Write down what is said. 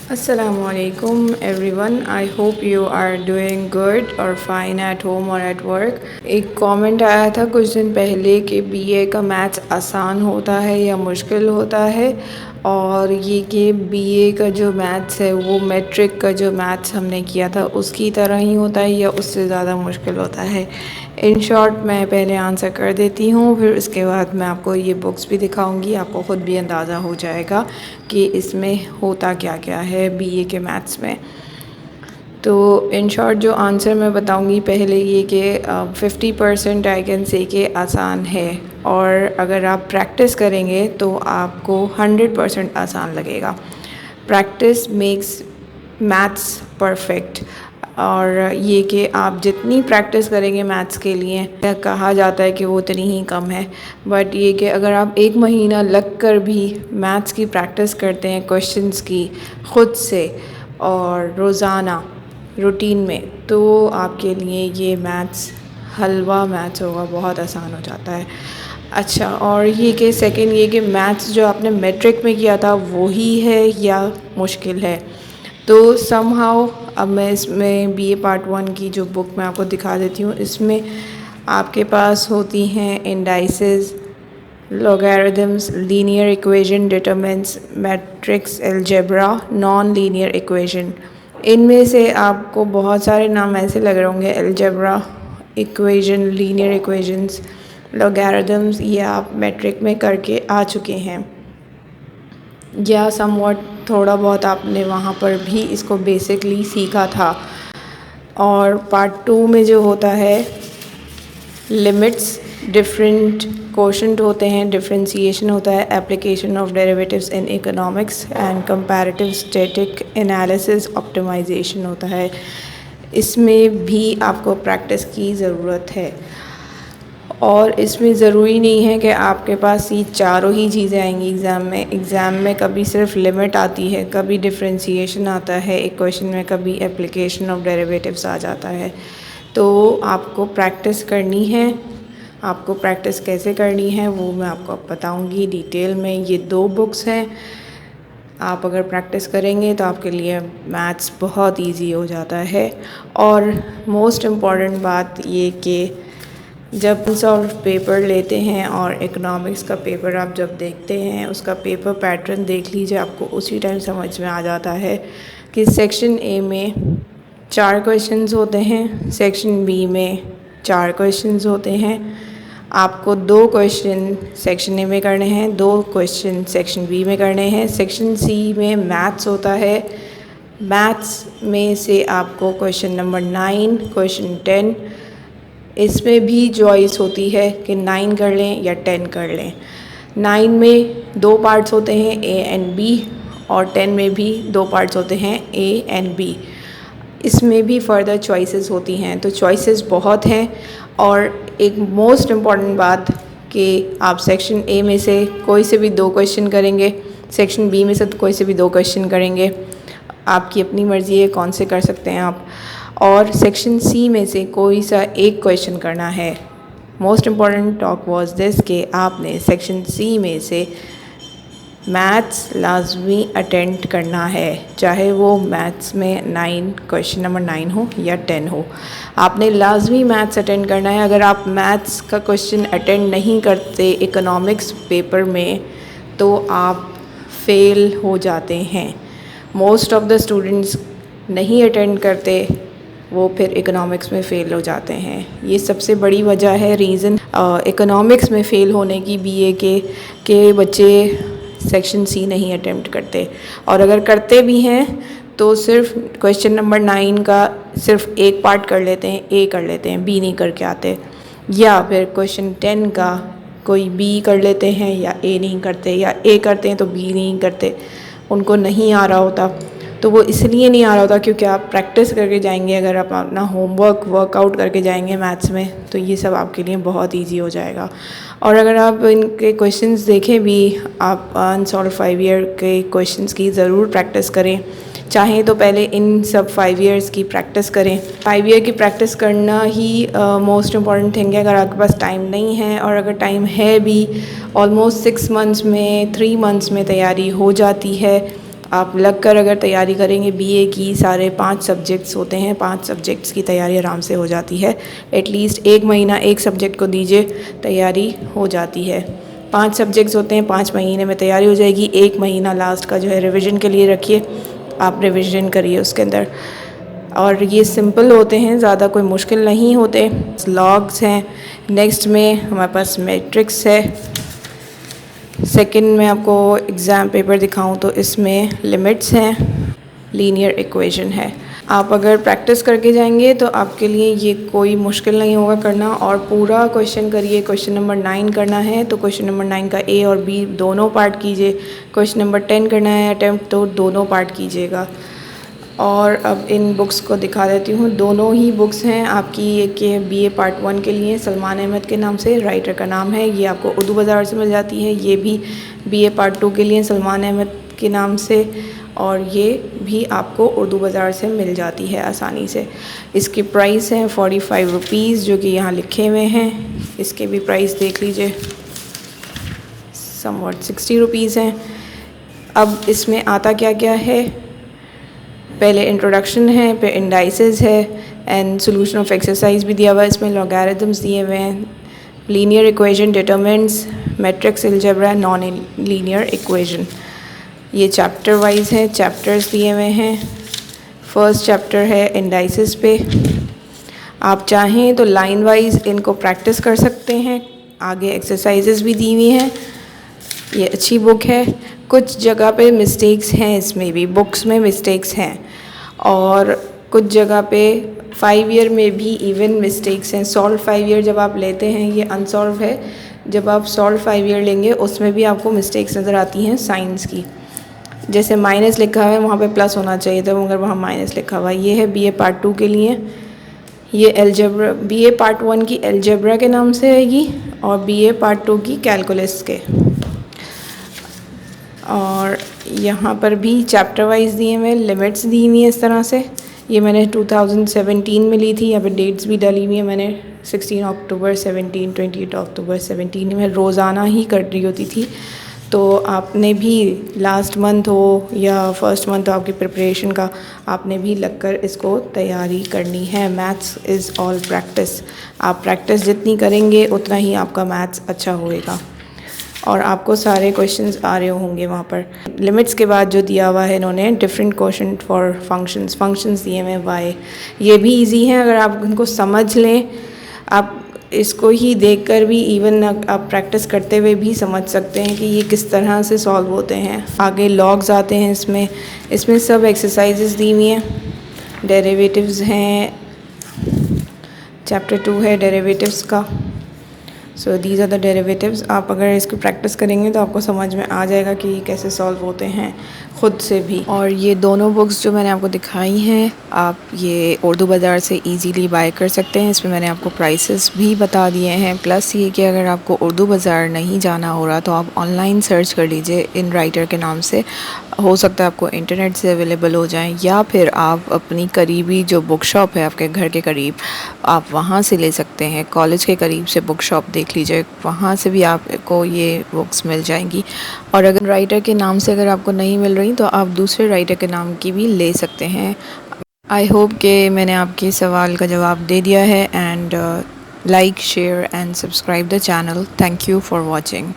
Assalamualaikum everyone. I hope you are doing good or fine at home or at work. एक comment आया था कुछ दिन पहले कि बीए का मैथ्स आसान होता है या मुश्किल होता है, और ये कि बीए का जो मैथ्स है वो मैट्रिक का जो मैथ्स हमने किया था उसकी तरह ही होता है या उससे ज़्यादा मुश्किल होता है। इन शॉर्ट मैं पहले आंसर कर देती हूँ, फिर उसके बाद मैं आपको ये बुक्स भी दिखाऊंगी, आपको ख़ुद भी अंदाज़ा हो जाएगा कि इसमें होता क्या क्या है बीए के मैथ्स में। तो इन शॉर्ट जो आंसर मैं बताऊंगी पहले ये कि 50% आई कैन से कि आसान है, और अगर आप प्रैक्टिस करेंगे तो आपको 100% आसान लगेगा। प्रैक्टिस मेक्स मैथ्स परफेक्ट, और ये कि आप जितनी प्रैक्टिस करेंगे मैथ्स के लिए, कहा जाता है कि वो उतनी ही कम है, बट ये कि अगर आप 1 महीना लग कर भी मैथ्स की प्रैक्टिस करते हैं क्वेश्चंस की ख़ुद से और रोज़ाना रूटीन में, तो आपके लिए ये मैथ्स हलवा मैथ्स होगा, बहुत आसान हो जाता है। अच्छा, और ये कि सेकंड ये कि मैथ्स जो आपने मैट्रिक में किया था वही है या मुश्किल है। तो समहाउ अब मैं इसमें बीए पार्ट 1 की जो बुक मैं आपको दिखा देती हूँ, इसमें आपके पास होती हैं indices, logarithms, linear equation, determinants, matrix, algebra, non linear equation. इनमें से आपको बहुत सारे नाम ऐसे लग रहे होंगे, algebra, equation, linear equations, logarithms, ये आप मैट्रिक में करके आ चुके हैं या समवॉट थोड़ा बहुत आपने वहाँ पर भी इसको बेसिकली सीखा था। और पार्ट 2 में जो होता है लिमिट्स, डिफरेंट कोशेंट होते हैं, डिफरेंशिएशन होता है, application of derivatives in economics and comparative static analysis, optimisation होता है। इसमें भी आपको प्रैक्टिस की ज़रूरत है, और इसमें ज़रूरी नहीं है कि आपके पास ये चारों ही चीज़ें आएंगी एग्ज़ाम में। एग्ज़ाम में कभी सिर्फ लिमिट आती है, कभी डिफरेंशिएशन आता है एक क्वेश्चन में, कभी एप्लीकेशन ऑफ डेरिवेटिव्स आ जाता है। तो आपको प्रैक्टिस करनी है। आपको प्रैक्टिस कैसे करनी है वो मैं आपको अब बताऊँगी डिटेल में। ये 2 बुक्स हैं, आप अगर प्रैक्टिस करेंगे तो आपके लिए मैथ्स बहुत ईजी हो जाता है। और मोस्ट इम्पॉर्टेंट बात ये कि जब सॉल्व पेपर लेते हैं और इकोनॉमिक्स का पेपर आप जब देखते हैं, उसका पेपर पैटर्न देख लीजिए, आपको उसी टाइम समझ में आ जाता है कि सेक्शन ए में 4 क्वेश्चंस होते हैं, सेक्शन बी में 4 क्वेश्चंस होते हैं। आपको 2 क्वेश्चन सेक्शन ए में करने हैं, 2 क्वेश्चन सेक्शन बी में करने हैं। सेक्शन सी में मैथ्स होता है, मैथ्स में से आपको क्वेश्चन नंबर 9, क्वेश्चन 10, इसमें भी चॉइस होती है कि 9 कर लें या 10 कर लें। 9 में 2 पार्ट्स होते हैं ए एंड बी, और 10 में भी 2 पार्ट्स होते हैं ए एंड बी। इसमें भी फर्दर चॉइसेस होती हैं, तो चॉइसेस बहुत हैं। और एक मोस्ट इम्पॉर्टेंट बात कि आप सेक्शन ए में से कोई से भी 2 क्वेश्चन करेंगे, सेक्शन बी में से कोई से भी 2 क्वेश्चन करेंगे, आपकी अपनी मर्ज़ी है कौन से कर सकते हैं आप। और सेक्शन सी में से कोई सा एक क्वेश्चन करना है। Most important talk was this कि आपने सेक्शन सी में से मैथ्स लाजमी अटेंड करना है, चाहे वो मैथ्स में 9 क्वेश्चन नंबर 9 हो या 10 हो, आपने लाजमी मैथ्स अटेंड करना है। अगर आप मैथ्स का क्वेश्चन अटेंड नहीं करते इकोनॉमिक्स पेपर में तो आप फेल हो जाते हैं। मोस्ट ऑफ द स्टूडेंट्स नहीं अटेंड करते, वो फिर इकोनॉमिक्स में फ़ेल हो जाते हैं। ये सबसे बड़ी वजह है, रीज़न इकोनॉमिक्स में फ़ेल होने की बीए के बच्चे सेक्शन सी नहीं अटेम्प्ट करते, और अगर करते भी हैं तो सिर्फ क्वेश्चन नंबर 9 का सिर्फ एक पार्ट कर लेते हैं, ए कर लेते हैं, बी नहीं करके आते, या फिर क्वेश्चन 10 का कोई बी कर लेते हैं या ए नहीं करते, या ए करते हैं तो बी नहीं करते, उनको नहीं आ रहा होता। तो वो इसलिए नहीं आ रहा होता क्योंकि आप प्रैक्टिस करके जाएंगे। अगर आप अपना होमवर्क वर्कआउट करके जाएंगे मैथ्स में तो ये सब आपके लिए बहुत इजी हो जाएगा। और अगर आप इनके क्वेश्चंस देखें भी, आप अनसॉल्व 5 ईयर के क्वेश्चंस की ज़रूर प्रैक्टिस करें। चाहें तो पहले इन सब 5 ईयर्स की प्रैक्टिस करें। 5 ईयर की प्रैक्टिस करना ही मोस्ट इम्पॉर्टेंट थिंग है। अगर आपके पास टाइम नहीं है, और अगर टाइम है भी, ऑलमोस्ट 6 मंथ्स में 3 मंथ्स में तैयारी हो जाती है। आप लग कर अगर तैयारी करेंगे बीए की, सारे 5 सब्जेक्ट्स होते हैं, 5 सब्जेक्ट्स की तैयारी आराम से हो जाती है। एटलीस्ट 1 महीना एक सब्जेक्ट को दीजिए, तैयारी हो जाती है। 5 सब्जेक्ट्स होते हैं, 5 महीने में तैयारी हो जाएगी। 1 महीना लास्ट का जो है रिविज़न के लिए रखिए, आप रिविज़न करिए उसके अंदर। और ये सिंपल होते हैं, ज़्यादा कोई मुश्किल नहीं होते। लॉग्स हैं, नेक्स्ट में हमारे पास मैट्रिक्स है। सेकंड में आपको एग्ज़ाम पेपर दिखाऊं तो इसमें लिमिट्स हैं, लीनियर इक्वेशन है। आप अगर प्रैक्टिस करके जाएंगे तो आपके लिए ये कोई मुश्किल नहीं होगा करना। और पूरा क्वेश्चन करिए। क्वेश्चन नंबर 9 करना है तो क्वेश्चन नंबर 9 का ए और बी दोनों पार्ट कीजिए। क्वेश्चन नंबर 10 करना है अटैम्प्ट तो दोनों पार्ट कीजिएगा। और अब इन बुक्स को दिखा देती हूँ। दोनों ही बुक्स हैं आपकी। एक ये बीए पार्ट 1 के लिए सलमान अहमद के नाम से, राइटर का नाम है, ये आपको उर्दू बाज़ार से मिल जाती है। ये भी बीए पार्ट 2 के लिए सलमान अहमद के नाम से, और ये भी आपको उर्दू बाज़ार से मिल जाती है आसानी से। इसकी प्राइस है 45 रुपीज़, जो कि यहाँ लिखे हुए हैं। इसके भी प्राइस देख लीजिए, समवट 60 रुपीज़ हैं। अब इसमें आता क्या क्या है, पहले इंट्रोडक्शन है, फिर इंडाइसेस है एंड सोल्यूशन ऑफ एक्सरसाइज भी दिया हुआ है। इसमें लॉगरिथम्स दिए हुए हैं, linear equation, determinants, matrix, algebra, non linear equation. ये चैप्टर वाइज है, चैप्टर्स दिए हुए हैं। फर्स्ट चैप्टर है इंडाइसेस पे। आप चाहें तो लाइन वाइज इनको प्रैक्टिस कर सकते हैं। आगे एक्सरसाइजेस भी दी हुई हैं। ये अच्छी बुक है। कुछ जगह पे मिस्टेक्स हैं, इसमें भी बुक्स में मिस्टेक्स हैं, और कुछ जगह पे 5 ईयर में भी इवन मिस्टेक्स हैं। सॉल्व 5 ईयर जब आप लेते हैं, ये अनसॉल्व है, जब आप सॉल्व 5 ईयर लेंगे उसमें भी आपको मिस्टेक्स नज़र आती हैं साइंस की। जैसे माइनस लिखा हुआ है, वहाँ पे प्लस होना चाहिए था, मगर वहाँ माइनस लिखा हुआ है। ये है बीए पार्ट 2 के लिए। ये अलजेब्रा, बीए पार्ट 1 की अलजेब्रा के नाम से है ये, और बीए पार्ट 2 की कैलकुलस के। और यहाँ पर भी चैप्टर वाइज दिए हुए, लिमिट्स दी हुई है इस तरह से। ये मैंने 2017 में ली थी। यहाँ पे डेट्स भी डाली हुई है मैंने, 16 अक्टूबर 17, 28 अक्टूबर 17 में रोज़ाना ही कर रही होती थी। तो आपने भी लास्ट मंथ हो या फर्स्ट मंथ हो आपकी प्रिपरेशन का, आपने भी लगकर इसको तैयारी करनी है। Maths is all practice. आप प्रैक्टिस जितनी करेंगे उतना ही आपका मैथ्स अच्छा होएगा, और आपको सारे क्वेश्चंस आ रहे होंगे वहाँ पर। लिमिट्स के बाद जो दिया हुआ है इन्होंने, डिफरेंट क्वेश्चन फॉर फंक्शंस दिए हुए वाई, ये भी इजी हैं। अगर आप उनको समझ लें, आप इसको ही देखकर भी इवन आप प्रैक्टिस करते हुए भी समझ सकते हैं कि ये किस तरह से सॉल्व होते हैं। आगे लॉग्स आते हैं इसमें सब एक्सरसाइजेस दी हुई हैं। डेरिवेटिव्स हैं, चैप्टर 2 है डेरिवेटिव्स का। So these are the derivatives. आप अगर इसकी प्रैक्टिस करेंगे तो आपको समझ में आ जाएगा कि ये कैसे सॉल्व होते हैं ख़ुद से भी। और ये दोनों बुक्स जो मैंने आपको दिखाई हैं, आप ये उर्दू बाज़ार से इजीली बाय कर सकते हैं। इसमें मैंने आपको प्राइसेस भी बता दिए हैं। प्लस ये कि अगर आपको उर्दू बाज़ार नहीं जाना हो रहा तो आप ऑनलाइन सर्च कर लीजिए इन राइटर के नाम से। हो सकता है आपको इंटरनेट से अवेलेबल हो जाएं, या फिर आप अपनी करीबी जो बुक शॉप है आपके घर के करीब, आप वहाँ से ले सकते हैं। कॉलेज के करीब से बुक शॉप देख लीजिए, वहाँ से भी आपको ये बुक्स मिल जाएंगी। और अगर राइटर के नाम से अगर आपको नहीं मिल रही तो आप दूसरे राइटर के नाम की भी ले सकते हैं। आई होप कि मैंने आपके सवाल का जवाब दे दिया है। And like, share and subscribe the channel. Thank you for watching.